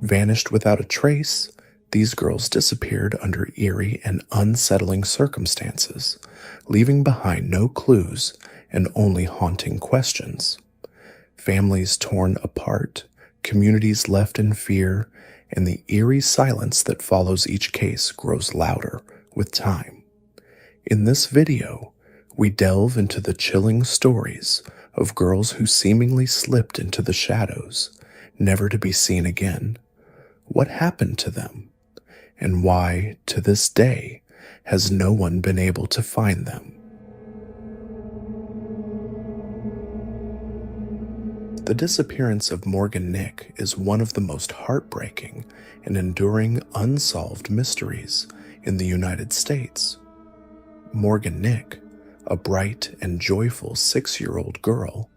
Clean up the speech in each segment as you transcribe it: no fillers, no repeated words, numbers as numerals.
Vanished without a trace, these girls disappeared under eerie and unsettling circumstances, leaving behind no clues and only haunting questions. Families torn apart, communities left in fear, and the eerie silence that follows each case grows louder with time. In this video, we delve into the chilling stories of girls who seemingly slipped into the shadows, never to be seen again. What happened to them? And why, to this day, has no one been able to find them? The disappearance of Morgan Nick is one of the most heartbreaking and enduring unsolved mysteries in the United States. Morgan Nick, a bright and joyful 6-year-old girl,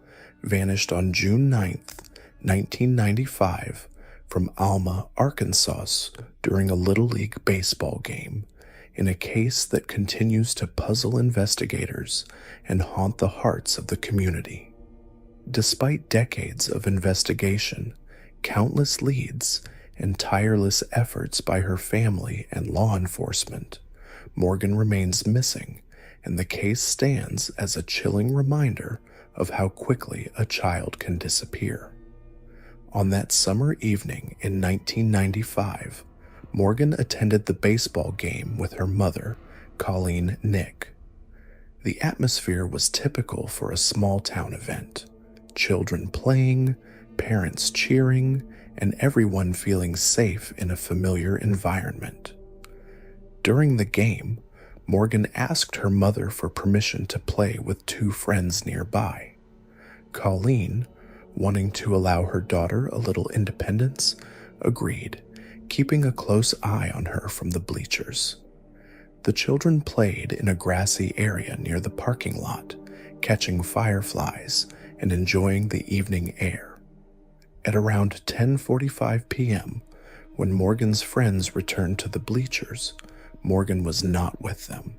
vanished on June 9th, 1995, from Alma, Arkansas, during a Little League baseball game, in a case that continues to puzzle investigators and haunt the hearts of the community. Despite decades of investigation, countless leads, and tireless efforts by her family and law enforcement, Morgan remains missing, and the case stands as a chilling reminder of how quickly a child can disappear. On that summer evening in 1995, Morgan attended the baseball game with her mother, Colleen Nick. The atmosphere was typical for a small-town event. Children playing, parents cheering, and everyone feeling safe in a familiar environment. During the game, Morgan asked her mother for permission to play with 2 friends nearby. Colleen, wanting to allow her daughter a little independence, agreed, keeping a close eye on her from the bleachers. The children played in a grassy area near the parking lot, catching fireflies and enjoying the evening air. At around 10:45 p.m., when Morgan's friends returned to the bleachers, Morgan was not with them.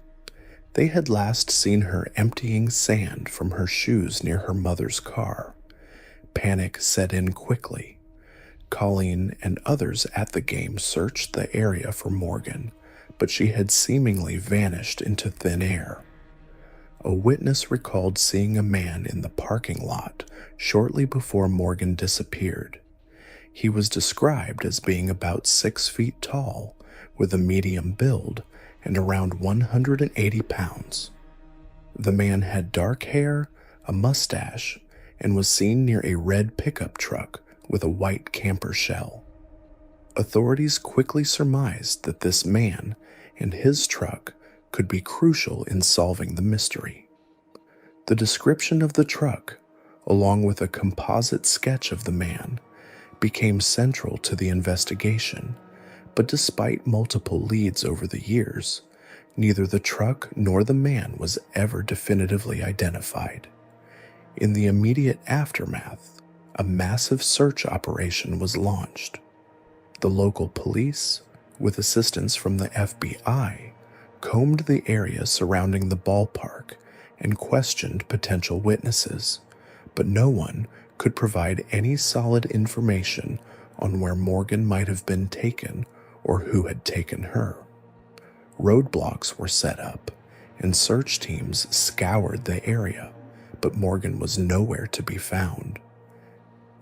They had last seen her emptying sand from her shoes near her mother's car. Panic set in quickly. Colleen and others at the game searched the area for Morgan, but she had seemingly vanished into thin air. A witness recalled seeing a man in the parking lot shortly before Morgan disappeared. He was described as being about 6 feet tall, with a medium build and around 180 pounds. The man had dark hair, a mustache, and was seen near a red pickup truck with a white camper shell. Authorities quickly surmised that this man and his truck could be crucial in solving the mystery. The description of the truck, along with a composite sketch of the man, became central to the investigation, but despite multiple leads over the years, neither the truck nor the man was ever definitively identified. In the immediate aftermath, a massive search operation was launched. The local police, with assistance from the FBI, combed the area surrounding the ballpark and questioned potential witnesses, but no one could provide any solid information on where Morgan might have been taken or who had taken her. Roadblocks were set up, and search teams scoured the area, but Morgan was nowhere to be found.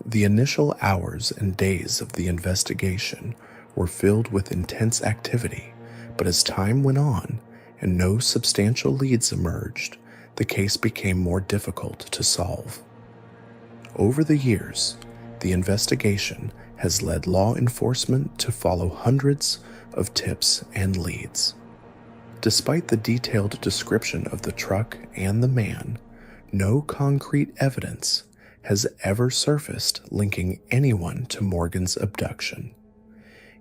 The initial hours and days of the investigation were filled with intense activity, but as time went on and no substantial leads emerged, the case became more difficult to solve. Over the years, the investigation has led law enforcement to follow hundreds of tips and leads. Despite the detailed description of the truck and the man, no concrete evidence has ever surfaced linking anyone to Morgan's abduction.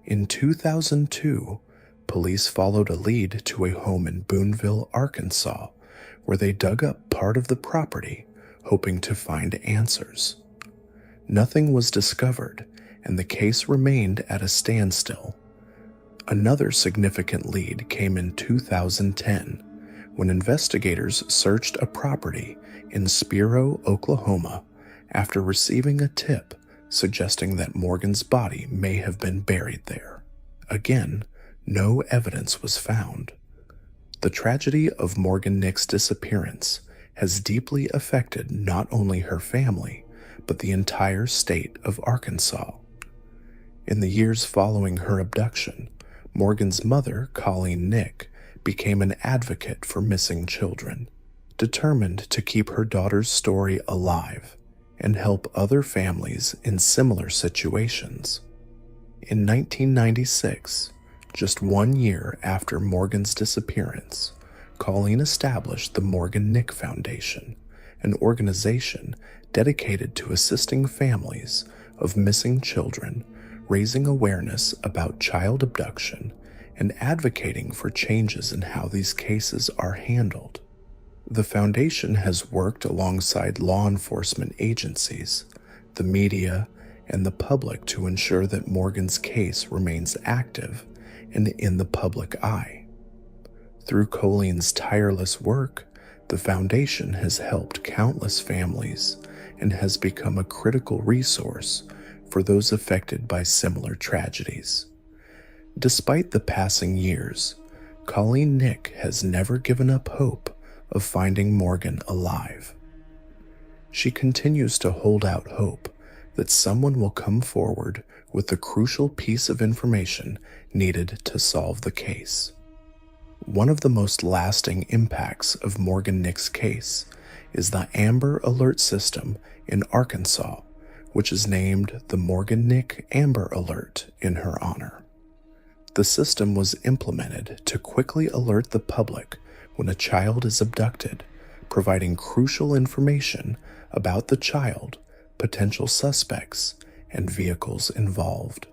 In 2002, police followed a lead to a home in Boonville, Arkansas, where they dug up part of the property, hoping to find answers. Nothing was discovered, and the case remained at a standstill. Another significant lead came in 2010, when investigators searched a property in Spiro, Oklahoma, after receiving a tip suggesting that Morgan's body may have been buried there. Again, no evidence was found. The tragedy of Morgan Nick's disappearance has deeply affected not only her family, but the entire state of Arkansas. In the years following her abduction, Morgan's mother, Colleen Nick, became an advocate for missing children, determined to keep her daughter's story alive and help other families in similar situations. In 1996, just 1 year after Morgan's disappearance, Colleen established the Morgan Nick Foundation, an organization dedicated to assisting families of missing children, raising awareness about child abduction, and advocating for changes in how these cases are handled. The foundation has worked alongside law enforcement agencies, the media, and the public to ensure that Morgan's case remains active and in the public eye. Through Colleen's tireless work, the foundation has helped countless families and has become a critical resource for those affected by similar tragedies. Despite the passing years, Colleen Nick has never given up hope of finding Morgan alive. She continues to hold out hope that someone will come forward with the crucial piece of information needed to solve the case. One of the most lasting impacts of Morgan Nick's case is the Amber Alert system in Arkansas, which is named the Morgan Nick Amber Alert in her honor. The system was implemented to quickly alert the public when a child is abducted, providing crucial information about the child, potential suspects, and vehicles involved.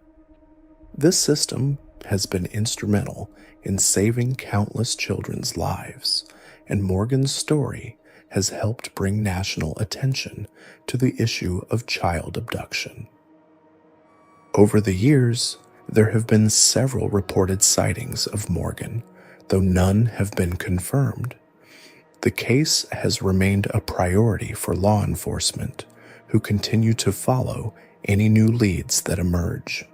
This system has been instrumental in saving countless children's lives, and Morgan's story has helped bring national attention to the issue of child abduction. Over the years, there have been several reported sightings of Morgan, though none have been confirmed. The case has remained a priority for law enforcement, who continue to follow any new leads that emerge.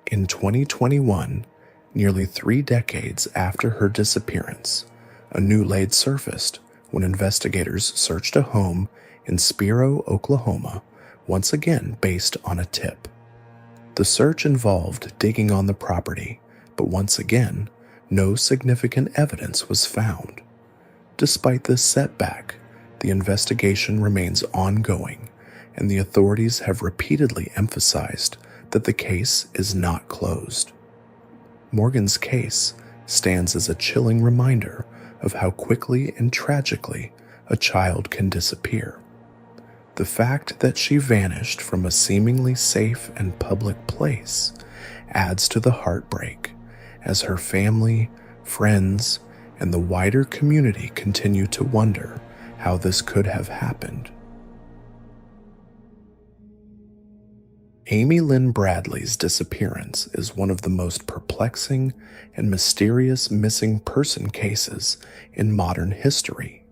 In 2021, nearly 3 decades after her disappearance, a new lead surfaced when investigators searched a home in Spiro, Oklahoma, once again based on a tip. The search involved digging on the property, but once again, no significant evidence was found. Despite this setback, the investigation remains ongoing, and the authorities have repeatedly emphasized that the case is not closed. Morgan's case stands as a chilling reminder of how quickly and tragically a child can disappear. The fact that she vanished from a seemingly safe and public place adds to the heartbreak as her family, friends, and the wider community continue to wonder how this could have happened. Amy Lynn Bradley's disappearance is one of the most perplexing and mysterious missing person cases in modern history.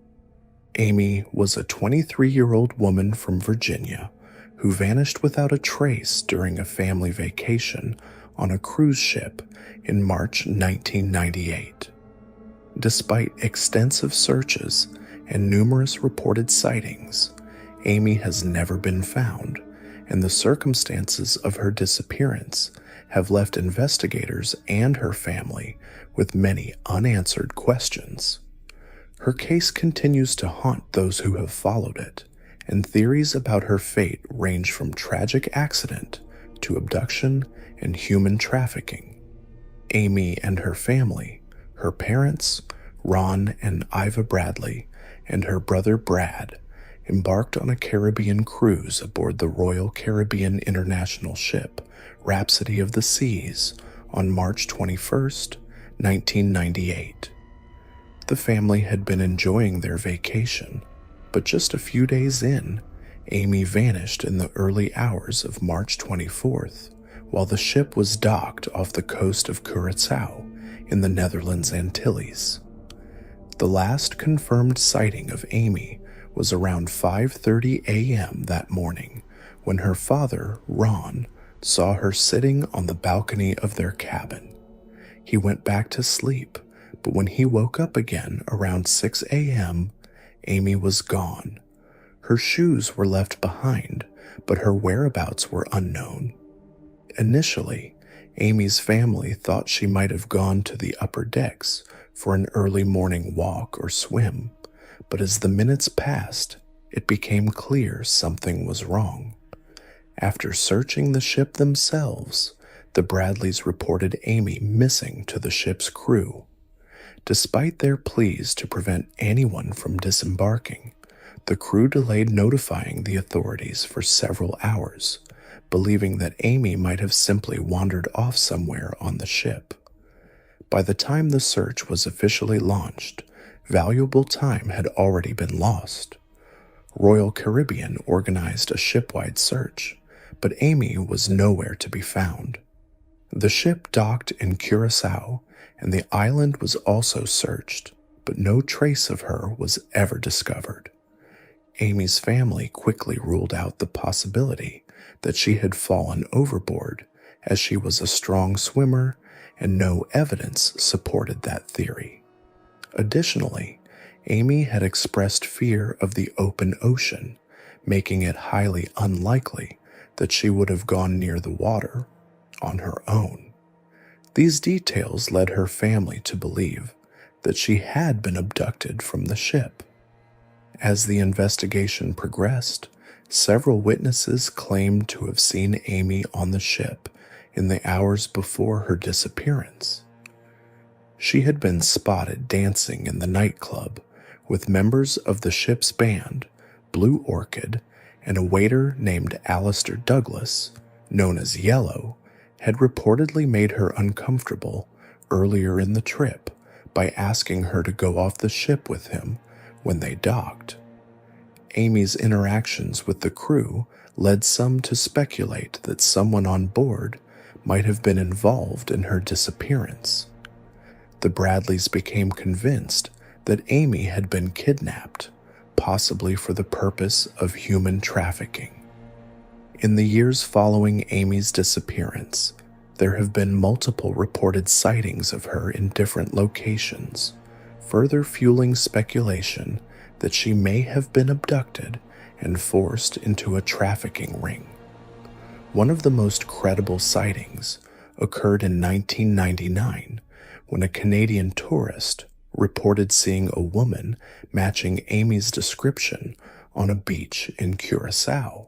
Amy was a 23-year-old woman from Virginia who vanished without a trace during a family vacation on a cruise ship in March 1998. Despite extensive searches and numerous reported sightings, Amy has never been found, and the circumstances of her disappearance have left investigators and her family with many unanswered questions. Her case continues to haunt those who have followed it, and theories about her fate range from tragic accident to abduction and human trafficking. Amy and her family, her parents, Ron and Iva Bradley, and her brother Brad, embarked on a Caribbean cruise aboard the Royal Caribbean International ship, Rhapsody of the Seas, on March 21, 1998. The family had been enjoying their vacation, but just a few days in, Amy vanished in the early hours of March 24th, while the ship was docked off the coast of Curaçao in the Netherlands Antilles. The last confirmed sighting of Amy was around 5:30 a.m. that morning, when her father, Ron, saw her sitting on the balcony of their cabin. He went back to sleep, but when he woke up again around 6 a.m., Amy was gone. Her shoes were left behind, but her whereabouts were unknown. Initially, Amy's family thought she might have gone to the upper decks for an early morning walk or swim, but as the minutes passed, it became clear something was wrong. After searching the ship themselves, the Bradleys reported Amy missing to the ship's crew. Despite their pleas to prevent anyone from disembarking, the crew delayed notifying the authorities for several hours, believing that Amy might have simply wandered off somewhere on the ship. By the time the search was officially launched, valuable time had already been lost. Royal Caribbean organized a ship-wide search, but Amy was nowhere to be found. The ship docked in Curacao, and the island was also searched, but no trace of her was ever discovered. Amy's family quickly ruled out the possibility that she had fallen overboard, as she was a strong swimmer and no evidence supported that theory. Additionally, Amy had expressed fear of the open ocean, making it highly unlikely that she would have gone near the water on her own. These details led her family to believe that she had been abducted from the ship. As the investigation progressed, several witnesses claimed to have seen Amy on the ship in the hours before her disappearance. She had been spotted dancing in the nightclub with members of the ship's band, Blue Orchid, and a waiter named Alistair Douglas, known as Yellow, had reportedly made her uncomfortable earlier in the trip by asking her to go off the ship with him when they docked. Amy's interactions with the crew led some to speculate that someone on board might have been involved in her disappearance. The Bradleys became convinced that Amy had been kidnapped, possibly for the purpose of human trafficking. In the years following Amy's disappearance, there have been multiple reported sightings of her in different locations, further fueling speculation that she may have been abducted and forced into a trafficking ring. One of the most credible sightings occurred in 1999 when a Canadian tourist reported seeing a woman matching Amy's description on a beach in Curacao.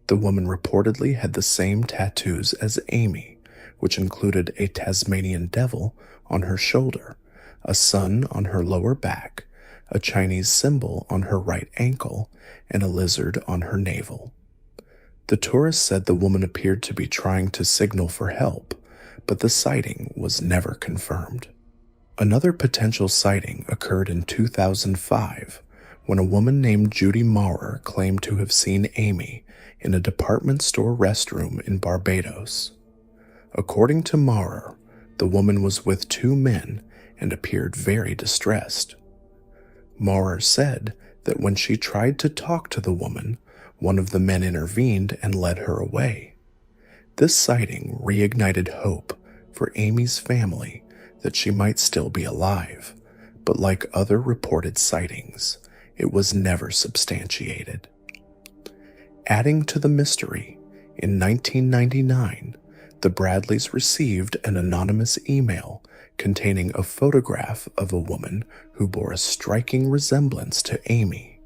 The woman reportedly had the same tattoos as Amy, which included a Tasmanian devil on her shoulder, a sun on her lower back, a Chinese symbol on her right ankle, and a lizard on her navel. The tourist said the woman appeared to be trying to signal for help, but the sighting was never confirmed. Another potential sighting occurred in 2005 when a woman named Judy Maurer claimed to have seen Amy in a department store restroom in Barbados. According to Maurer, the woman was with two men and appeared very distressed. Maurer said that when she tried to talk to the woman, one of the men intervened and led her away. This sighting reignited hope for Amy's family that she might still be alive, but like other reported sightings, it was never substantiated. Adding to the mystery, in 1999, the Bradleys received an anonymous email containing a photograph of a woman who bore a striking resemblance to Amy.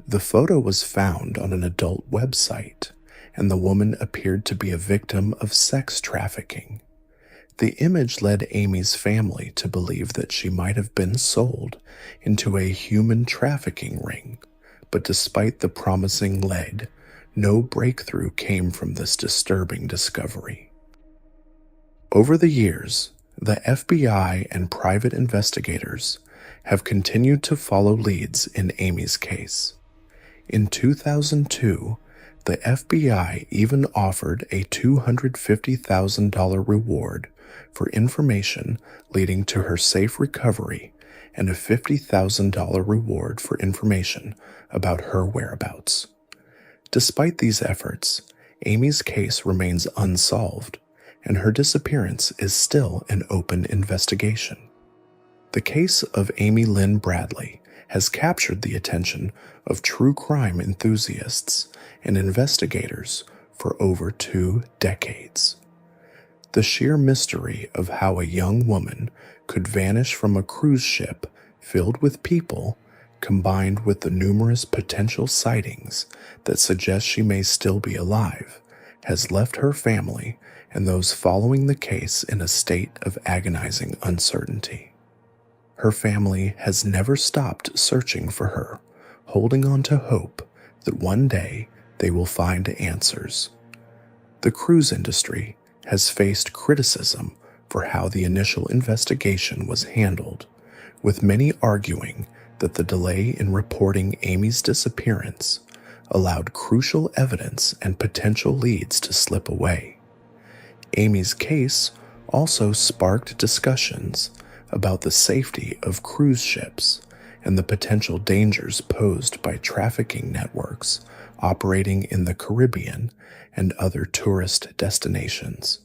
The photo was found on an adult website, and the woman appeared to be a victim of sex trafficking. The image led Amy's family to believe that she might have been sold into a human trafficking ring, but despite the promising lead, no breakthrough came from this disturbing discovery. Over the years, the FBI and private investigators have continued to follow leads in Amy's case. In 2002, the FBI even offered a $250,000 reward for information leading to her safe recovery and a $50,000 reward for information about her whereabouts. Despite these efforts, Amy's case remains unsolved, and her disappearance is still an open investigation. The case of Amy Lynn Bradley has captured the attention of true crime enthusiasts and investigators for over 2 decades. The sheer mystery of how a young woman could vanish from a cruise ship filled with people, combined with the numerous potential sightings that suggest she may still be alive, has left her family and those following the case in a state of agonizing uncertainty. Her family has never stopped searching for her, holding on to hope that one day they will find answers. The cruise industry has faced criticism for how the initial investigation was handled, with many arguing that the delay in reporting Amy's disappearance allowed crucial evidence and potential leads to slip away. Amy's case also sparked discussions about the safety of cruise ships and the potential dangers posed by trafficking networks operating in the Caribbean and other tourist destinations.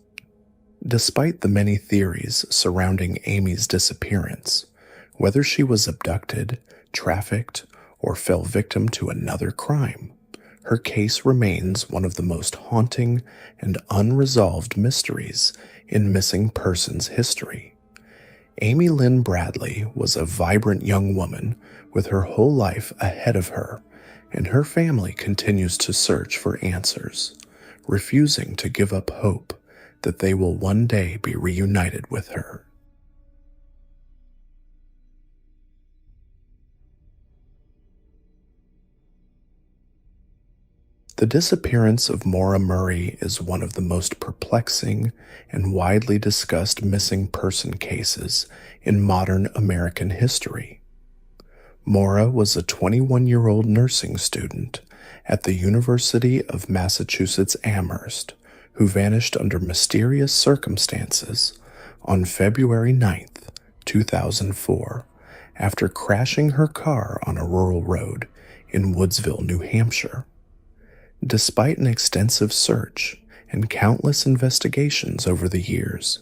Despite the many theories surrounding Amy's disappearance, whether she was abducted, trafficked, or fell victim to another crime, her case remains one of the most haunting and unresolved mysteries in missing persons history. Amy Lynn Bradley was a vibrant young woman with her whole life ahead of her, and her family continues to search for answers, refusing to give up hope that they will one day be reunited with her. The disappearance of Maura Murray is one of the most perplexing and widely discussed missing person cases in modern American history. Maura was a 21-year-old nursing student at the University of Massachusetts Amherst who vanished under mysterious circumstances on February 9, 2004, after crashing her car on a rural road in Woodsville, New Hampshire. Despite an extensive search and countless investigations over the years,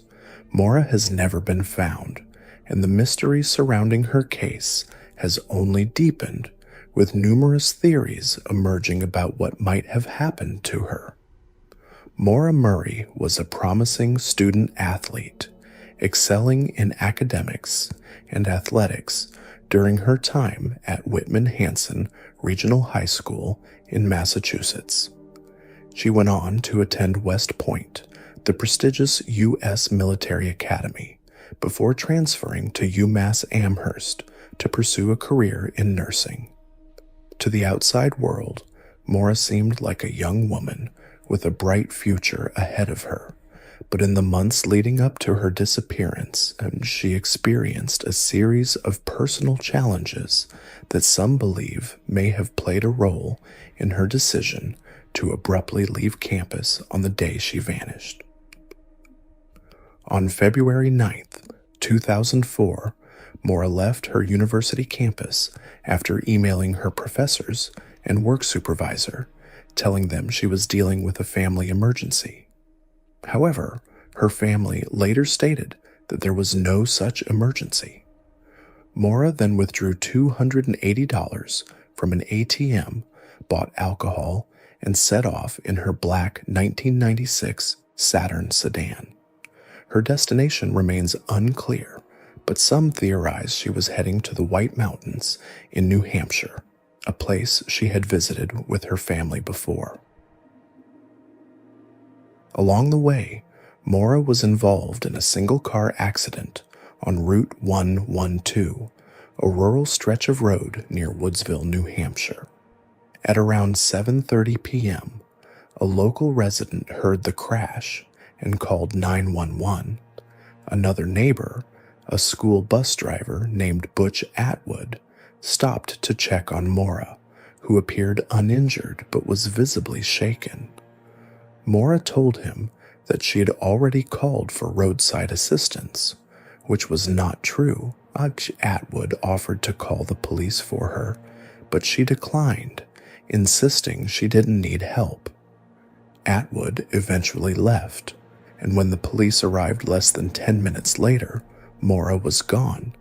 Maura has never been found, and the mystery surrounding her case has only deepened, with numerous theories emerging about what might have happened to her. Maura Murray was a promising student athlete, excelling in academics and athletics during her time at Whitman-Hanson Regional High School in Massachusetts. She went on to attend West Point, the prestigious U.S. Military Academy, before transferring to UMass Amherst to pursue a career in nursing. To the outside world, Maura seemed like a young woman with a bright future ahead of her, but in the months leading up to her disappearance, she experienced a series of personal challenges that some believe may have played a role in her decision to abruptly leave campus on the day she vanished. On February 9th, 2004, Maura left her university campus after emailing her professors and work supervisor, telling them she was dealing with a family emergency. However, her family later stated that there was no such emergency. Maura then withdrew $280 from an ATM, bought alcohol, and set off in her black 1996 Saturn sedan. Her destination remains unclear, but some theorize she was heading to the White Mountains in New Hampshire, a place she had visited with her family before. Along the way, Maura was involved in a single-car accident on Route 112, a rural stretch of road near Woodsville, New Hampshire. At around 7:30 p.m., a local resident heard the crash and called 911. Another neighbor, a school bus driver named Butch Atwood, stopped to check on Maura, who appeared uninjured but was visibly shaken. Maura told him that she had already called for roadside assistance, which was not true. Atwood offered to call the police for her, but she declined, insisting she didn't need help. Atwood eventually left, and when the police arrived less than 10 minutes later, Maura was gone.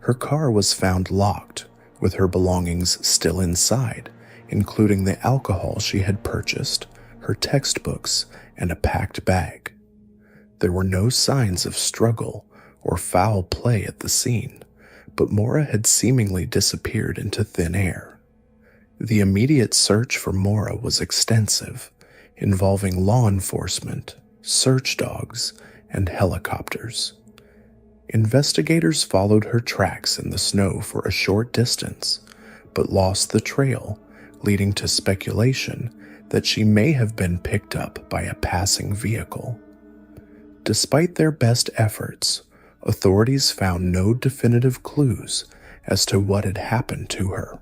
Her car was found locked, with her belongings still inside, including the alcohol she had purchased, her textbooks, and a packed bag. There were no signs of struggle or foul play at the scene, but Maura had seemingly disappeared into thin air. The immediate search for Maura was extensive, involving law enforcement, search dogs, and helicopters. Investigators followed her tracks in the snow for a short distance, but lost the trail, leading to speculation that she may have been picked up by a passing vehicle. Despite their best efforts, authorities found no definitive clues as to what had happened to her.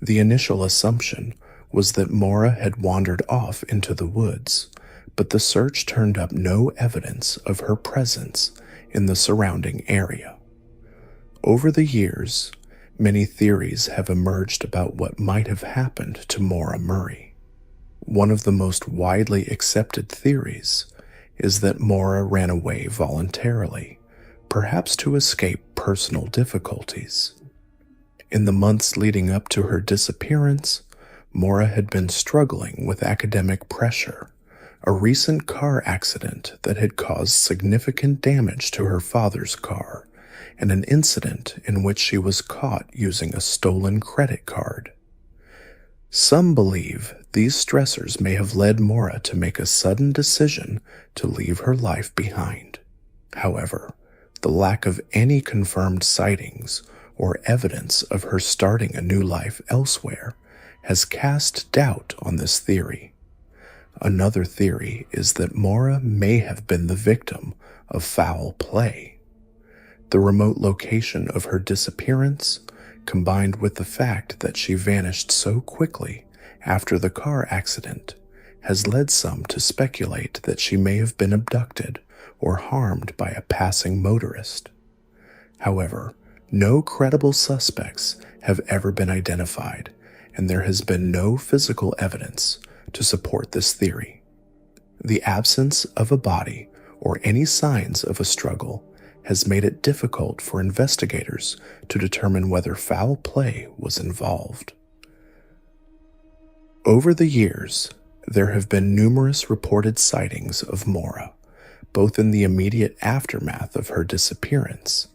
The initial assumption was that Maura had wandered off into the woods, but the search turned up no evidence of her presence in the surrounding area. Over the years, many theories have emerged about what might have happened to Maura Murray. One of the most widely accepted theories is that Maura ran away voluntarily, perhaps to escape personal difficulties. In the months leading up to her disappearance, Maura had been struggling with academic pressure, a recent car accident that had caused significant damage to her father's car, and an incident in which she was caught using a stolen credit card. Some believe these stressors may have led Maura to make a sudden decision to leave her life behind. However, the lack of any confirmed sightings or evidence of her starting a new life elsewhere has cast doubt on this theory. Another theory is that Maura may have been the victim of foul play. The remote location of her disappearance, combined with the fact that she vanished so quickly after the car accident, has led some to speculate that she may have been abducted or harmed by a passing motorist. However, no credible suspects have ever been identified, and there has been no physical evidence to support this theory. The absence of a body or any signs of a struggle has made it difficult for investigators to determine whether foul play was involved. Over the years, there have been numerous reported sightings of Maura, both in the immediate aftermath of her disappearance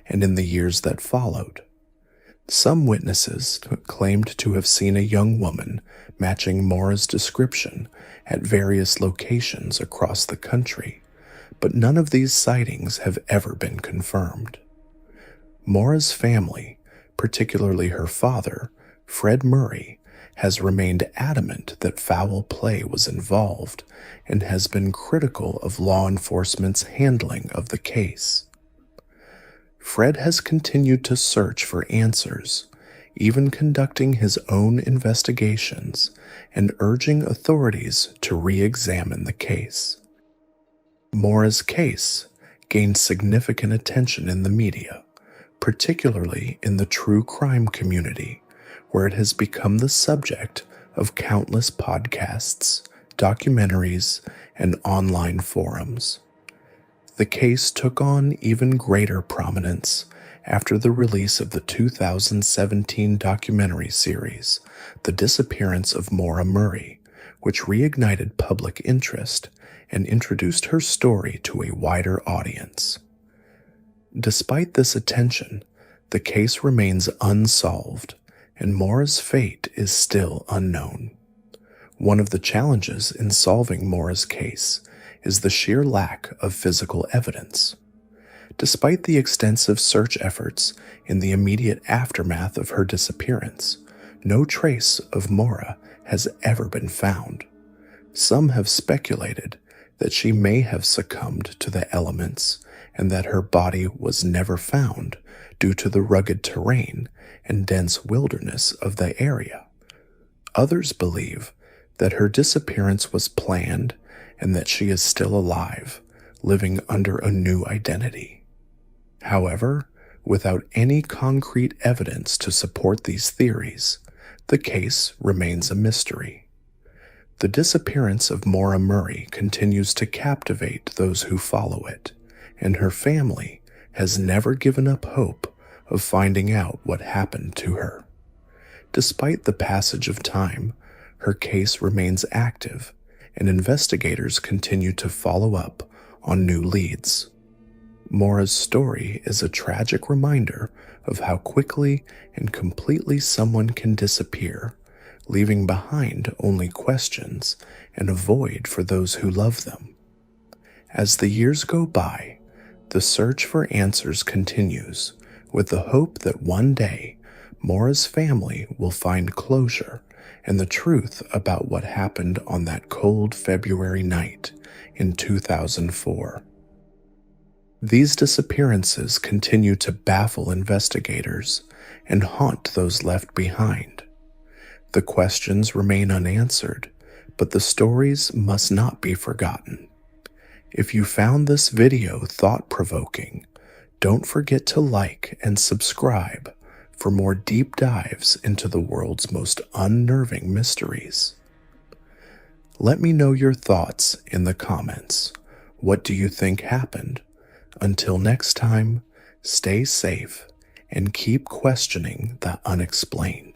and in the years that followed. Some witnesses claimed to have seen a young woman matching Maura's description at various locations across the country, but none of these sightings have ever been confirmed. Maura's family, particularly her father, Fred Murray, has remained adamant that foul play was involved and has been critical of law enforcement's handling of the case. Fred has continued to search for answers, even conducting his own investigations and urging authorities to re-examine the case. Maura's case gained significant attention in the media, particularly in the true crime community, where it has become the subject of countless podcasts, documentaries, and online forums. The case took on even greater prominence after the release of the 2017 documentary series, The Disappearance of Maura Murray, which reignited public interest and introduced her story to a wider audience. Despite this attention, the case remains unsolved, and Maura's fate is still unknown. One of the challenges in solving Maura's case is the sheer lack of physical evidence. Despite the extensive search efforts in the immediate aftermath of her disappearance, no trace of Maura has ever been found. Some have speculated that she may have succumbed to the elements and that her body was never found due to the rugged terrain and dense wilderness of the area. Others believe that her disappearance was planned and that she is still alive, living under a new identity. However, without any concrete evidence to support these theories, the case remains a mystery. The disappearance of Maura Murray continues to captivate those who follow it, and her family has never given up hope of finding out what happened to her. Despite the passage of time, her case remains active, and investigators continue to follow up on new leads. Maura's story is a tragic reminder of how quickly and completely someone can disappear, leaving behind only questions and a void for those who love them. As the years go by, the search for answers continues, with the hope that one day Maura's family will find closure and the truth about what happened on that cold February night in 2004. These disappearances continue to baffle investigators and haunt those left behind. The questions remain unanswered, but the stories must not be forgotten. If you found this video thought-provoking, don't forget to like and subscribe for more deep dives into the world's most unnerving mysteries. Let me know your thoughts in the comments. What do you think happened? Until next time, stay safe and keep questioning the unexplained.